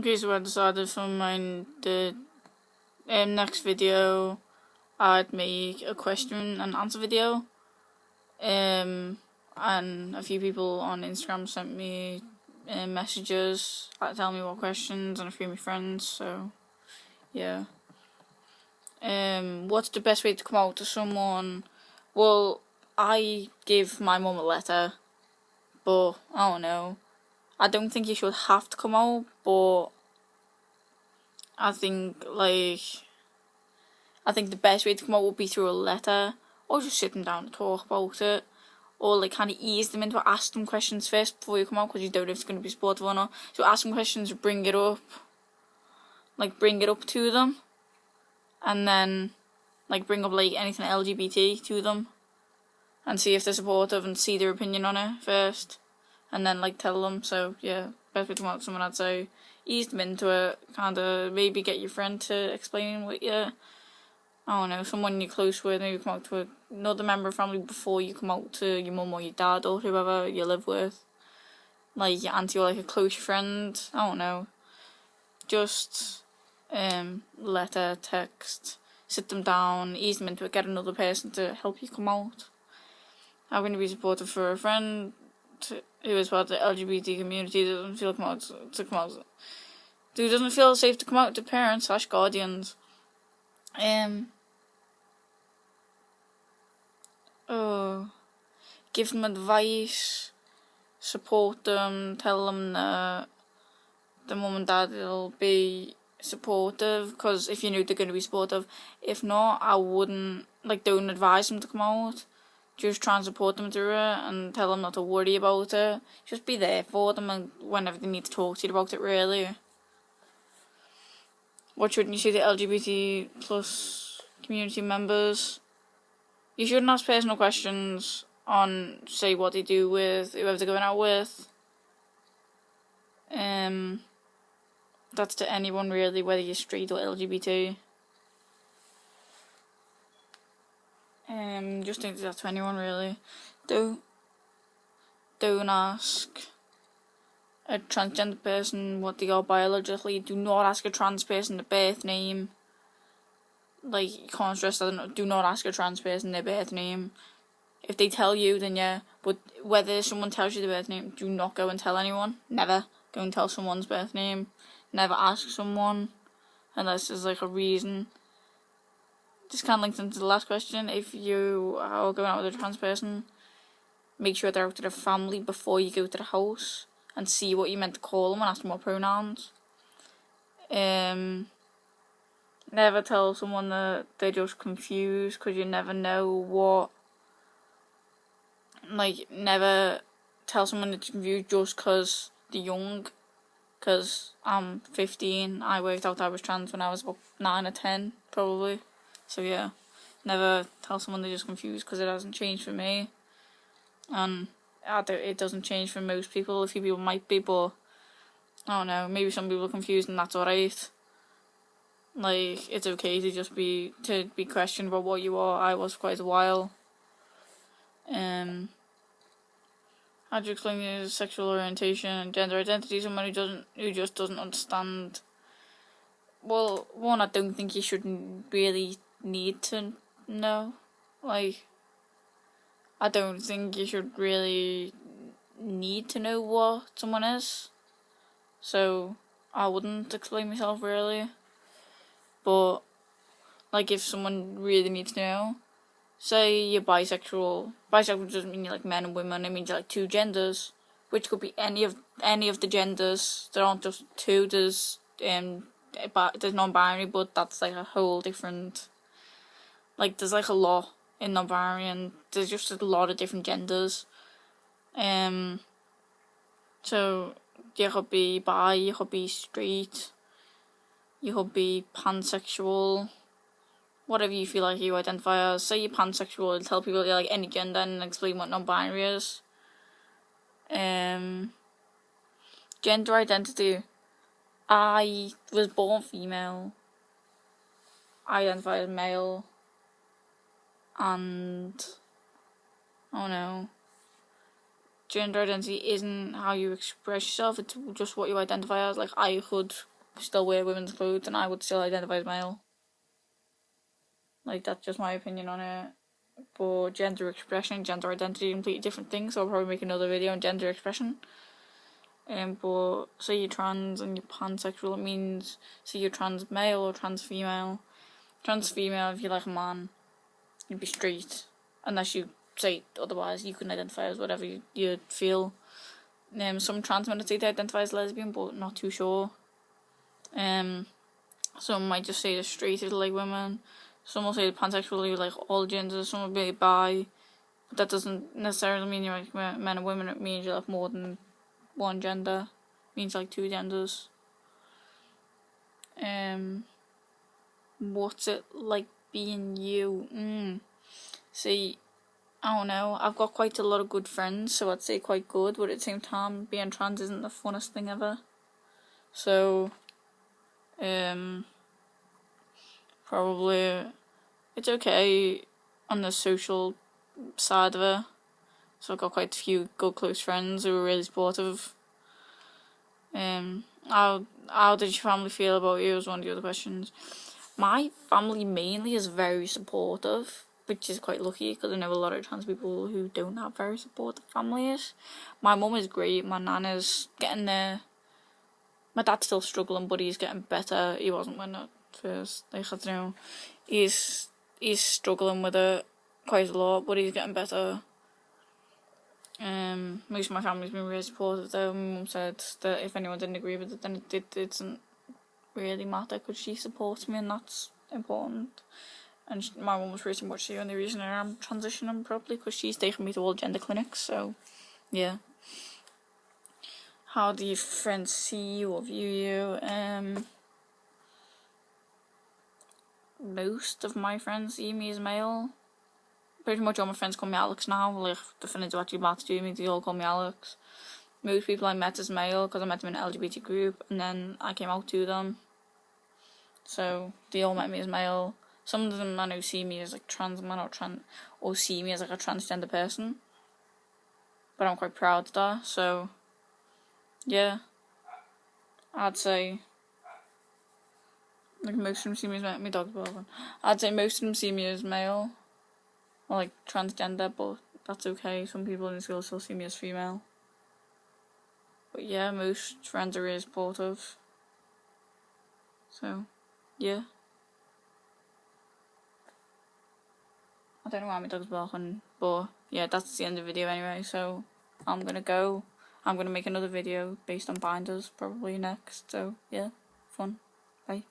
Okay, so I decided for the next video I'd make a question and answer video. And a few people on Instagram sent me messages telling me what questions, and a few of my friends, so yeah. What's the best way to come out to someone? Well, I give my mum a letter, but I don't know. I don't think you should have to come out, but I think the best way to come out would be through a letter, or just sit them down and talk about it, or kind of ease them into it, ask them questions first before you come out, because you don't know if it's going to be supportive or not. So ask them questions, bring it up to them, and then bring up anything LGBT to them, and see if they're supportive and see their opinion on it first, and then tell them. So yeah, best way to come out to someone, I'd say ease them into it, kind of maybe get your friend to explain what you, I don't know, someone you're close with, maybe come out to another member of family before you come out to your mum or your dad or whoever you live with, your auntie or a close friend, I don't know. Just letter, text, sit them down, ease them into it, get another person to help you come out. I'm going to be supportive for a friend who is part of the LGBT community who doesn't feel who doesn't feel safe to come out to parents/guardians. Give them advice, support them, tell them that the mum and dad will be supportive, because if you knew they're going to be supportive. If not, I wouldn't, don't advise them to come out. Just try and support them through it and tell them not to worry about it. Just be there for them and whenever they need to talk to you about it, really. What shouldn't you say to LGBT plus community members? You shouldn't ask personal questions on, say, what they do with whoever they're going out with. That's to anyone, really, whether you're straight or LGBT. Just think that's to anyone, really. Don't ask a transgender person what they are biologically. Do not ask a trans person the birth name. You can't stress that. Do not ask a trans person their birth name. If they tell you, then yeah. But whether someone tells you the birth name, do not go and tell anyone. Never go and tell someone's birth name. Never ask someone unless there's a reason. This kind of links into the last question. If you are going out with a trans person, make sure they're out to their family before you go to the house, and see what you meant to call them and ask them what pronouns. Never tell someone that they're just confused, because you never know what. Never tell someone that you're confused just because they're young. Because I'm 15, I worked out I was trans when I was about 9 or 10, probably. So yeah, never tell someone they're just confused, because it hasn't changed for me. And it doesn't change for most people. A few people might be, but I don't know, maybe some people are confused and that's alright. It's okay to just be questioned about what you are. I was for quite a while. How do you explain your sexual orientation and gender identity? Someone who just doesn't understand. Well, one, I don't think you should really need to know. I don't think you should really need to know what someone is. So I wouldn't explain myself, really. But if someone really needs to know, say you're bisexual. Bisexual doesn't mean you're men and women. It means you're two genders, which could be any of the genders. There aren't just two. There's non-binary, but that's a whole different. There's a lot in non-binary, and there's just a lot of different genders. So you could be bi, you could be straight, you could be pansexual. Whatever you feel like you identify as. Say you're pansexual and tell people you're any gender and explain what non-binary is. Gender identity. I was born female. I identify as male. And I don't know. gender identity isn't how you express yourself, it's just what you identify as. Like, I could still wear women's clothes and I would still identify as male. Like, that's just my opinion on it. But gender expression and gender identity are completely different things, so I'll probably make another video on gender expression. But say you're trans and you're pansexual, it means, say you're trans male or trans female. Trans female, if you're like a man, you'd be straight. Unless you say otherwise, you can identify as whatever you feel. Some trans men say they identify as lesbian, but not too sure. Some might just say they're straight if they like women. Some will say pansexual, you like all genders. Some will be bi, but that doesn't necessarily mean you like men and women. It means you like more than one gender. It means like two genders. What's it like being you? See, I don't know. I've got quite a lot of good friends, so I'd say quite good. But at the same time, being trans isn't the funnest thing ever. So, probably it's okay on the social side of it. So I've got quite a few good close friends who are really supportive. How did your family feel about you was one of the other questions. My family mainly is very supportive, which is quite lucky because I know a lot of trans people who don't have very supportive families. My mum is great, my nan is getting there. My dad's still struggling, but he's getting better. He wasn't when at first. Like, I don't know. He's struggling with it quite a lot, but he's getting better. Most of my family's been really supportive though. My mum said that if anyone didn't agree with it, then it doesn't really matter because she supports me and that's important. And my mum was pretty much the only reason I'm transitioning properly because she's taking me to all gender clinics, so yeah. How do your friends see you or view you? Most of my friends see me as male. Pretty much all my friends call me Alex now. Like, the friends who actually matter to me, they all call me Alex. Most people I met as male because I met them in an LGBT group and then I came out to them. So they all met me as male. Some of them I know see me as like trans man or see me as like a transgender person. But I'm quite proud of that, so yeah. I'd say like most of them see me as male. My dog's barking. I'd say most of them see me as male. Or like transgender, but that's okay. Some people in the school still see me as female. But yeah, most friends are really supportive. So, yeah. I don't know why my dog's barking, but yeah, that's the end of the video anyway, so I'm gonna go. I'm gonna make another video based on binders, probably next, so yeah, fun. Bye.